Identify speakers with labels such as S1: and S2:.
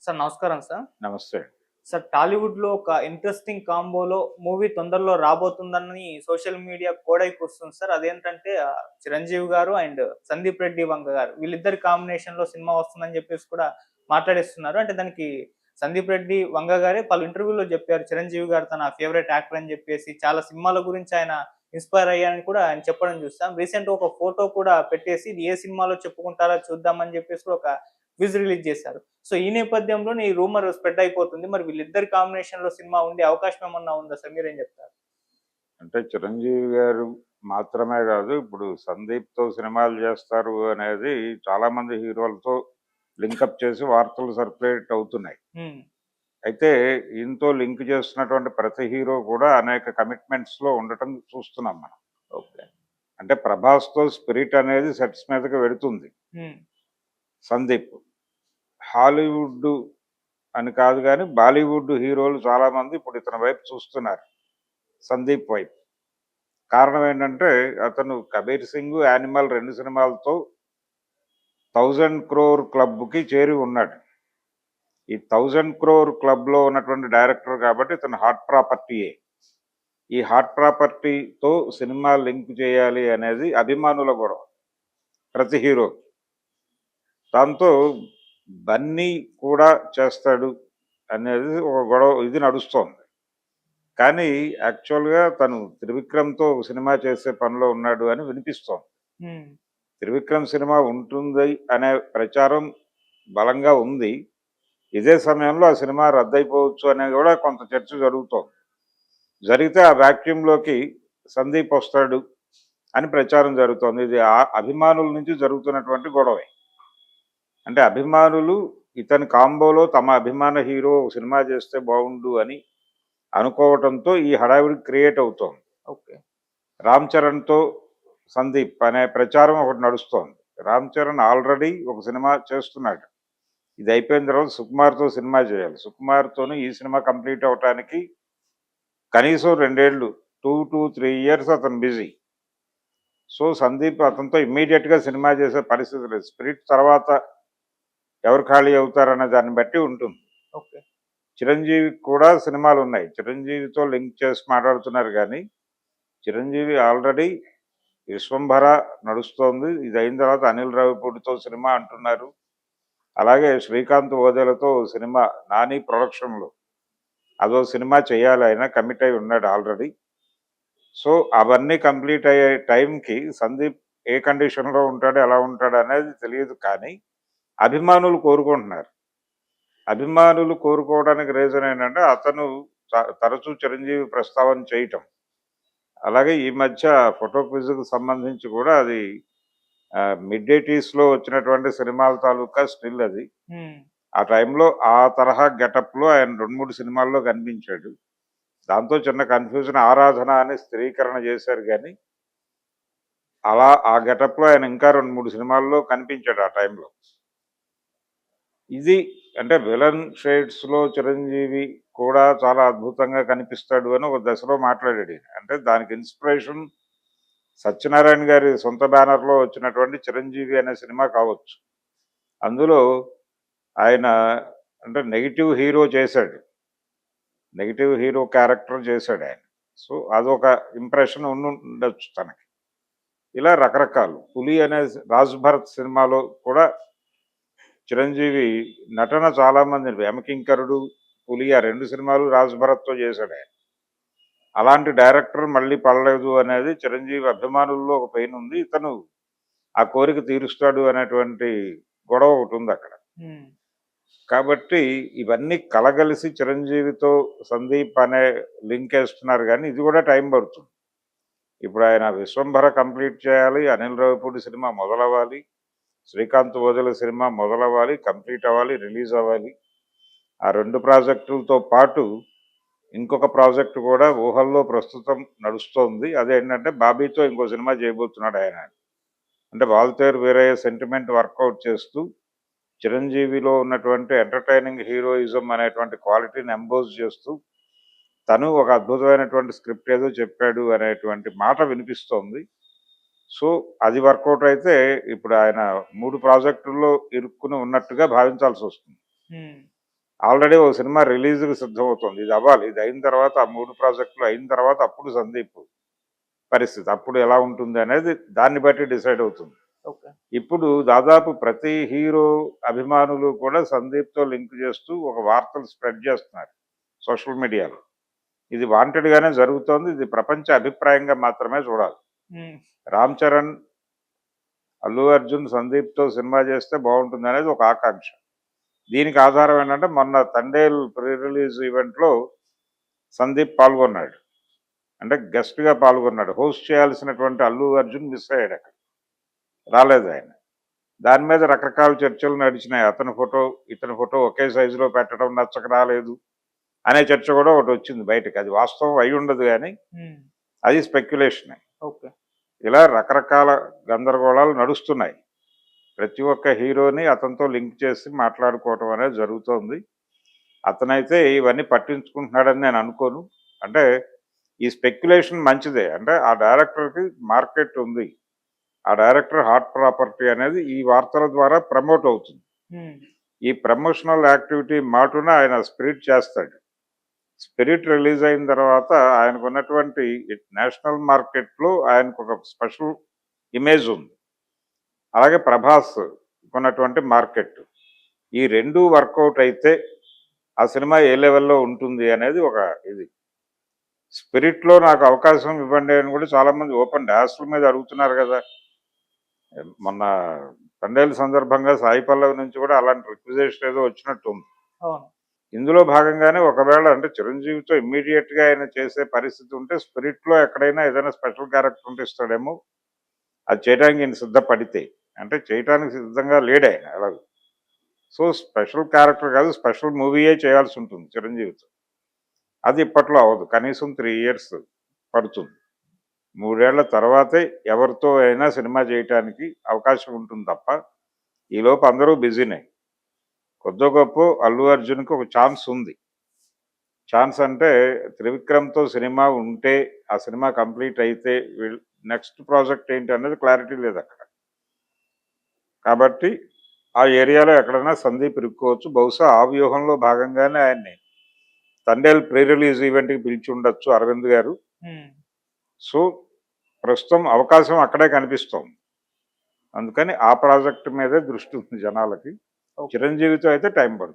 S1: Sir నమస్కారం sir.
S2: నమస్తే.
S1: Sir టాలీవుడ్‌లో ఒక ఇంట్రెస్టింగ్ కాంబోలో మూవీ తొందరలో రాబోతుందని సోషల్ మీడియా కోడైకొస్తుంది సార్. అదేంటంటే 'చిరంజీవి' గారు అండ్ 'సందీప్ రెడ్డి వంగ' గారు వీళ్ళిద్దరి కాంబినేషన్‌లో సినిమా వస్తుందని చెప్పేసి కూడా మాట్లాడేస్తున్నారు. అంటే దానికి 'సందీప్ రెడ్డి వంగ' గారే పలు ఇంటర్వ్యూ‌లో చెప్పారు. 'చిరంజీవి' గారు తన ఫేవరెట్ యాక్టర్ అని చెప్పేసి చాలా సినిమాల గురించి ఆయన ఇన్‌స్పైర్ అయ్యారని కూడా ఆయన చెప్పడం చూసాం. రీసెంట్‌గా ఒక ఫోటో కూడా పెట్టేసి ఇది ఏ సినిమాలో చెప్పుకుంటారో చూద్దామని చెప్పేసి కూడా ఒక క్విజ్ రిలీజ్ చేశారు. సో, ఈ నేపథ్యంలోనే ఈ రూమర్ స్ప్రెడ్ అయిపోతుంది. మరి వీళ్ళిద్దరి కాంబినేషన్‌లో సినిమా ఉండే అవకాశం ఏమన్నా ఉందా సార్? మీరేం చెప్తారు?
S2: అంటే చిరంజీవి గారు మాత్రమే గాదు, ఇప్పుడు సందీప్‌తో సినిమాలు జేస్తారు అనేది చాలామంది హీరోలతో లింకప్ చేసి వార్తలు సర్క్యులేట్ అవుతున్నాయి.
S1: హ్మ్.
S2: అయితే ఈయనతో లింక్ చేస్తున్నటువంటి ప్రతి హీరో కూడా అనేక కమిట్మెంట్స్‌లో ఉండటం చూస్తున్నాం మనం.
S1: ఓకే.
S2: అంటే 'ప్రభాస్‌తో' 'స్పిరిట్' అనేది సెట్స్ మీదకి వెడుతుంది.
S1: హ్మ్.
S2: సందీప్. హాలీవుడ్ అని కాదు గానీ, బాలీవుడ్ హీరోలు చాలామంది ఇప్పుడు ఇతని వైపు చూస్తున్నారు. సందీప్ వైపు. కారణం ఏంటంటే, అతను 'కబీర్ సింగ్', 'యానిమల్' 2 సినిమాలతో 1000 క్రోర్ క్లబ్‌కి చేరి ఉన్నాడు. ఈ 1000 క్రోర్ క్లబ్‌లో ఉన్నటువంటి డైరెక్టర్ కాబట్టి ఇతను హాట్ ప్రాపర్టీయే. ఈ హాట్ ప్రాపర్టీతో సినిమా లింక్ చేయాలి అనేది అభిమానుల గొడవ. ప్రతి హీరోకి. దాంతో బన్నీ కూడా చేస్తాడు అనేది ఒక గొడవ ఇది నడుస్తోంది. కానీ యాక్చువల్‌గా తను 'త్రివిక్రమ్‌తో' ఒక సినిమా చేసే పనిలో ఉన్నాడు అని వినిపిస్తోంది.
S1: హ్మ్.
S2: 'త్రివిక్రమ్' సినిమా ఉంటుంది అనే ప్రచారం బలంగా ఉంది. ఇదే సమయంలో ఆ సినిమా రద్దయిపోవచ్చు అనేది కూడా కొంత చర్చ జరుగుతోంది. జరిగితే ఆ వాక్యూమ్‌లోకి సందీప్ వస్తాడు అని ప్రచారం జరుగుతోంది. ఇది అభిమానుల నుంచి జరుగుతున్నటువంటి గొడవే. అంటే అభిమానులు ఇతని కాంబోలో తమ అభిమాన హీరో ఒక సినిమా చేస్తే బావుండు అని అనుకోవటంతో ఈ హడావిడి క్రియేట్ అవుతోంది.
S1: ఓకే.
S2: 'రామ్ చరణ్‌తో సందీప్' అనే ప్రచారం ఒకటి నడుస్తోంది. 'రామ్ చరణ్' ఆల్రెడీ ఒక సినిమా చేస్తున్నాడు. ఇది అయిపోయిన తర్వాత 'సుకుమార్‌తో' సినిమా చేయాలి. 'సుకుమార్‌తోని' ఈ సినిమా కంప్లీట్ అవ్వటానికి కనీసం 2 ఏళ్ళు 2-3 ఇయర్స్ అతను బిజీ. సో, సందీప్ అతనితో ఇమ్మీడియేట్‌గా సినిమా చేసే పరిస్థితి లేదు. 'స్పిరిట్' తర్వాత ఎవరు ఖాళీ అవుతారనే దాన్ని బట్టి ఉంటుంది.
S1: ఓకే.
S2: చిరంజీవికి కూడా సినిమాలున్నాయి. చిరంజీవితో లింక్ చేసి మాట్లాడుతున్నారు గానీ, చిరంజీవి ఆల్రెడీ 'విశ్వంభర' నడుస్తోంది. ఇది అయిన తర్వాత 'అనిల్ రావిపూడితో' సినిమా అంటున్నారు. అలాగే 'శ్రీకాంత్ ఓదెలతో' సినిమా 'నాని' ప్రొడక్షన్‌లో అదో సినిమా చేయాలి ఆయన కమిట్ అయి ఉన్నాడు ఆల్రెడీ. సో, అవన్నీ కంప్లీట్ అయ్యే టైంకి సందీప్ ఏ కండిషన్‌లో ఉంటాడు, ఎలా ఉంటాడు అనేది తెలియదు కానీ, అభిమానులు కోరుకుంటున్నారు. అభిమానులు కోరుకోవడానికి రీజన్ ఏంటంటే, అతను తరచూ చిరంజీవి ప్రస్తావన చేయటం. అలాగే ఈ మధ్య ఫోటో క్విజ్‌కి సంబంధించి కూడా అది మిడ్ 80స్‌లో వచ్చినటువంటి సినిమాల తాలూకా స్టిల్ అది.
S1: హ్మ్.
S2: ఆ టైంలో ఆ తరహా గెటప్‌లో ఆయన 2, 3 సినిమాల్లో కనిపించాడు. దాంతో చిన్న కన్‌ఫ్యూజన్ 'ఆరాధన' అని స్థిరీకరణ చేశారు గానీ, అలా ఆ గెటప్‌లో ఆయన ఇంకా 2, 3 సినిమాల్లో కనిపించాడు ఆ టైంలో. ఇది అంటే విలన్ షేడ్స్‌లో చిరంజీవి కూడా చాలా అద్భుతంగా కనిపిస్తాడు అని ఒక దశలో మాట్లాడాడు. అంటే దానికి ఇన్‌స్పిరేషన్ సత్యనారాయణ గారి సొంత బ్యానర్‌లో వచ్చినటువంటి 'చిరంజీవి' అనే సినిమా కావచ్చు. అందులో ఆయన అంటే నెగెటివ్ హీరో చేశాడు. నెగెటివ్ హీరో క్యారెక్టర్ చేశాడాయన. సో, అదొక ఇంప్రెషన్ ఉండుండొచ్చు తనకి. ఇలా రకరకాలు. 'పులి' అనే 'రాజ్ భరత్' సినిమాలో కూడా చిరంజీవి నటన చాలామంది 'యమకింకరుడు', 'పులి' ఆ 2 సినిమాలు 'రాజ్ భరత్‌తో' చేశాడాయన. అలాంటి డైరెక్టర్ మళ్ళీ పడలేదు అనేది చిరంజీవి అభిమానుల్లో ఒక పెయినుంది. ఇతను ఆ కోరిక తీరుస్తాడు అనేటువంటి గొడవ ఒకటుందక్కడ.
S1: హ్మ్.
S2: కాబట్టి ఇవన్నీ కలగలిసి చిరంజీవితో సందీప్ అనే లింకేస్తున్నారు గానీ, ఇది కూడా టైం పడుతుంది. ఇప్పుడు ఆయన 'విశ్వంభర' కంప్లీట్ చేయాలి. 'అనిల్ రావిపూడి' సినిమా మొదలవ్వాలి. 'శ్రీకాంత్ ఓదెల' సినిమా మొదలవ్వాలి, కంప్లీట్ అవ్వాలి, రిలీజ్ అవ్వాలి. ఆ 2 ప్రాజెక్టులతో పాటు ఇంకొక ప్రాజెక్ట్ కూడా ఊహల్లో ప్రస్తుతం నడుస్తోంది. అదేంటంటే 'బాబీతో' ఇంకో సినిమా చేయబోతున్నాడు ఆయన. అంటే 'వాల్తేరు వీరయ్య' సెంటిమెంట్ వర్కౌట్ చేస్తూ చిరంజీవిలో ఉన్నటువంటి ఎంటర్‌టైనింగ్ హీరోయిజం అనేటువంటి క్వాలిటీని ఎంబోజ్ చేస్తూ, తను ఒక అద్భుతమైనటువంటి స్క్రిప్ట్ ఏదో చెప్పాడు అనేటువంటి మాట వినిపిస్తోంది. సో, అది వర్కౌట్ అయితే ఇప్పుడు ఆయన 3 ప్రాజెక్టుల్లో ఇరుక్కుని ఉన్నట్టుగా భావించాల్సొస్తుంది.
S1: హ్మ్.
S2: ఆల్రెడీ ఓ సినిమా రిలీజ్కి సిద్ధమవుతుంది, ఇది అవ్వాలి, ఇది అయిన తర్వాత ఆ 3 ప్రాజెక్టులు అయిన తర్వాత అప్పుడు సందీప్ పరిస్థితి అప్పుడు ఎలా ఉంటుంది అనేది దాన్ని బట్టి డిసైడ్ అవుతుంది.
S1: ఓకే.
S2: ఇప్పుడు దాదాపు ప్రతి హీరో అభిమానులు కూడా సందీప్తో లింక్ చేస్తూ ఒక వార్తలు స్ప్రెడ్ చేస్తున్నారు సోషల్ మీడియాలో. ఇది వాంటెడ్గానే జరుగుతోంది, ఇది ప్రపంచ అభిప్రాయంగా మాత్రమే చూడాలి. రామ్ చరణ్, అల్లు అర్జున్ సందీప్తో సినిమా చేస్తే బాగుంటుంది అనేది ఒక ఆకాంక్ష. దీనికి ఆధారం ఏంటంటే మొన్న తండేల్ ప్రీ రిలీజ్ ఈవెంట్లో సందీప్ పాల్గొన్నాడు, అంటే గెస్ట్గా పాల్గొన్నాడు. హోస్ట్ చేయాల్సినటువంటి అల్లు అర్జున్ మిస్ అయ్యాడు, అక్కడ రాలేదు ఆయన. దాని మీద రకరకాల చర్చలు నడిచినాయి. అతని ఫోటో ఇతని ఫోటో ఒకే సైజులో పెట్టడం నచ్చక రాలేదు అనే చర్చ కూడా ఒకటి వచ్చింది బయటకు. అది వాస్తవం అయి ఉండదు కానీ అది స్పెక్యులేషన్.
S1: ఓకే.
S2: ఇలా రకరకాల గందరగోళాలు నడుస్తున్నాయి. ప్రతి ఒక్క హీరోని అతనితో లింక్ చేసి మాట్లాడుకోవటం అనేది జరుగుతోంది. అతనైతే ఇవన్నీ పట్టించుకుంటున్నాడని నేను అనుకోను. అంటే ఈ స్పెక్యులేషన్ మంచిదే, అంటే ఆ డైరెక్టర్కి మార్కెట్ ఉంది, ఆ డైరెక్టర్ హాట్ ప్రాపర్టీ అనేది ఈ వార్తల ద్వారా ప్రమోట్ అవుతుంది. ఈ ప్రమోషనల్ యాక్టివిటీ మాటున ఆయన స్పిరిట్ చేస్తాడు. స్పిరిట్ రిలీజ్ అయిన తర్వాత ఆయనకు ఉన్నటువంటి నేషనల్ మార్కెట్లో ఆయనకు ఒక స్పెషల్ ఇమేజ్ ఉంది. అలాగే ప్రభాస్ ఉన్నటువంటి మార్కెట్, ఈ రెండు వర్కౌట్ అయితే ఆ సినిమా ఏ లెవెల్లో ఉంటుంది అనేది ఒక ఇది. స్పిరిట్లో నాకు అవకాశం ఇవ్వండి అని కూడా చాలామంది ఓపెన్ డాస్ల మీద అడుగుతున్నారు కదా. మొన్న తండేలు సందర్భంగా సాయి పల్లవి నుంచి కూడా అలాంటి రిక్వెజేషన్ ఏదో వచ్చినట్టు ఉంది. ఇందులో భాగంగానే ఒకవేళ అంటే చిరంజీవితో ఇమ్మీడియట్గా ఆయన చేసే పరిస్థితి ఉంటే స్పిరిట్లో ఎక్కడైనా ఏదైనా స్పెషల్ క్యారెక్టర్ ఉంటే ఇస్తాడేమో, అది చేయడానికి ఈయన సిద్ధపడితే. అంటే చేయడానికి సిద్ధంగా లేడు ఆయన అలాగే. సో స్పెషల్ క్యారెక్టర్ కాదు, స్పెషల్ మూవీయే చేయాల్సి ఉంటుంది చిరంజీవితో. అది ఇప్పట్లో అవ్వదు, కనీసం 3 years పడుతుంది. 3 ఏళ్ల తర్వాతే ఎవరితో అయినా సినిమా చేయటానికి అవకాశం ఉంటుంది తప్ప ఈలోపు అందరూ బిజీనే. కొద్దో గొప్ప అల్లు అర్జున్కి ఒక ఛాన్స్ ఉంది. ఛాన్స్ అంటే త్రివిక్రమ్తో సినిమా ఉంటే, ఆ సినిమా కంప్లీట్ అయితే నెక్స్ట్ ప్రాజెక్ట్ ఏంటి అనేది క్లారిటీ లేదు అక్కడ. కాబట్టి ఆ ఏరియాలో ఎక్కడైనా సందీప్ ఇరుక్కోవచ్చు. బహుశా ఆ వ్యూహంలో భాగంగానే ఆయన్ని తండేల్ ప్రీ రిలీజ్ ఈవెంట్కి పిలిచి ఉండొచ్చు అరవింద్ గారు. సో ప్రస్తుతం అవకాశం అక్కడే కనిపిస్తోంది. అందుకని ఆ ప్రాజెక్ట్ మీదే దృష్టి ఉంది జనాలకి. చిరంజీవితో అయితే టైం పడుతుంది.